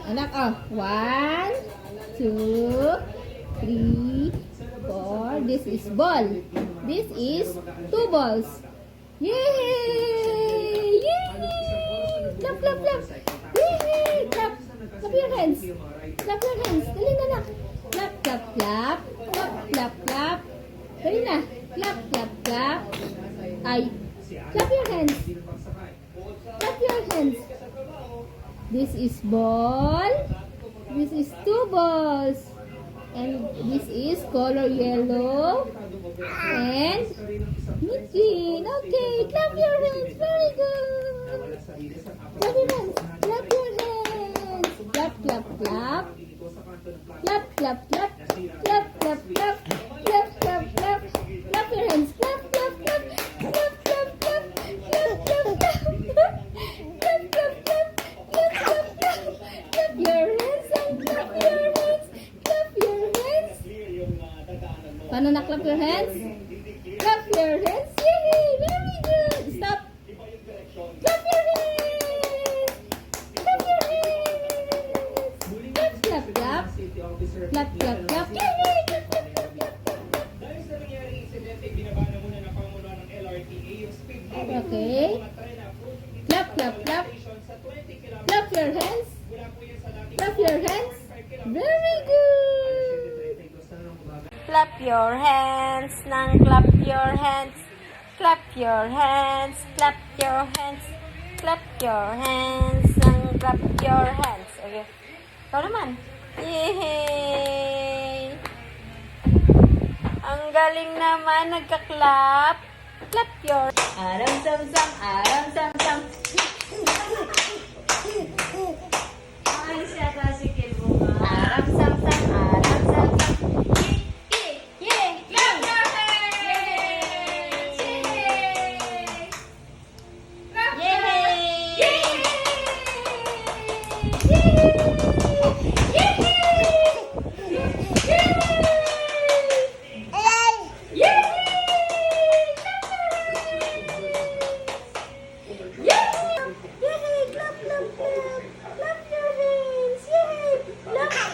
Anak, oh. 1, 2, 3, 4. This is ball. This is 2 balls. Yay! Yay! Clap, clap, clap. Yay! Clap. Clap your hands. Clap your hands. Dali na, anak. Clap, clap, clap. Clap, clap, clap. Dali na. Clap, clap, clap. Ay. Clap your hands. Clap your hands. This is ball. This is 2 balls. And this is color yellow. And Mickey. Okay. Clap your hands. Very good. Clap your hands. Clap your hands. Clap, clap, clap. Clap, clap, clap. Clap, clap, clap. Clap, clap, clap. Clap your hands. Clap, clap, clap. Clap, clap, clap. Clap, clap, clap. Clap, clap, clap. Clap, clap, clap. Clap your hands and clap your hands. Clap your hands. Paano na clap your hands? Clap your hands. Yay! Very good. Stop. Clap your hands. Clap your hands. Clap, clap, clap. Clap, clap, clap. Yay! Clap, clap, clap, clap, clap. Dahil sa nangyaring insidente, binaba na muna ng pamunuan ng LRTA yung speed limit Okay. ng mga tren na Clap, clap, clap. sa 20 km. Clap your hands. Mula po yan sa dating Clap your hands. Very good. Clap your hands, nang clap your hands. Clap your hands, clap your hands. Clap your hands, nang clap your hands. Okay. Ikaw naman. Yay! Ang galing naman, nagka-clap. Clap your... Aram sam sam, aram sam sam. Ay, siya kasi kilbo nga. Aram sam sam, aram sam sam. Yay! Clap your hands! Yay! Clap your hands!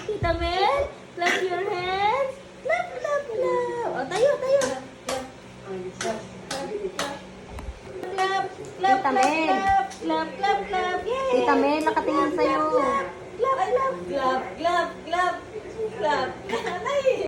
Tita Mel, clap your hands. Clap, clap, clap. O, tayo, tayo. Clap, clap, Tita Mel. clap, clap, clap, clap. Yay! Tita Mel, nakatingin sa'yo. Clap, clap, clap, clap, clap, clap, clap. Ay!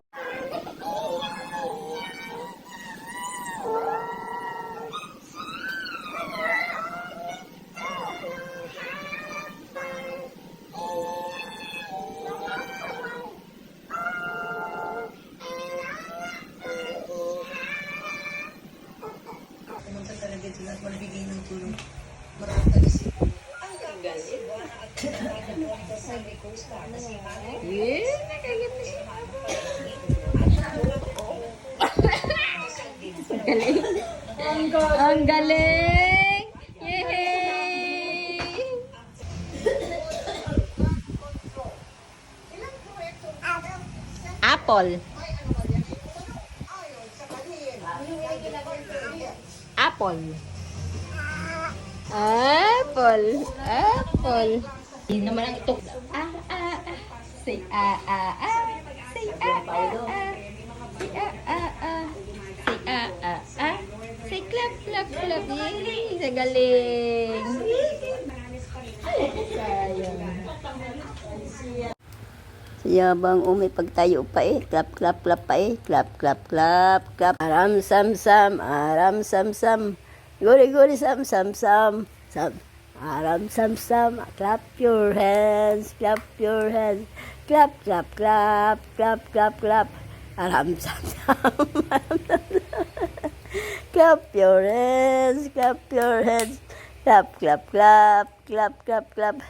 Pumunta talaga sila at magbigay ng tulong. Maraming kasi. Ang galing. Ang galing! Yay! Apple. Apple. Apple. Apple. Hindi naman ang ito. Say Say Say Say clap, clap, clap. Yay! Sa galing. Yabang umipag tayo pa eh. Clap, clap, clap pa eh. Clap, clap, clap, clap. Aram, sam, sam. Aram, sam, sam. Guri, guri, sam, sam, sam. Sam. Aram, sam, sam. Clap your hands. Clap your hands. Clap, clap, clap. Clap, clap, clap. Aram, sam, sam. Aram, sam, sam. Clap your hands. Clap your hands. Clap, clap, clap. Clap, clap, clap.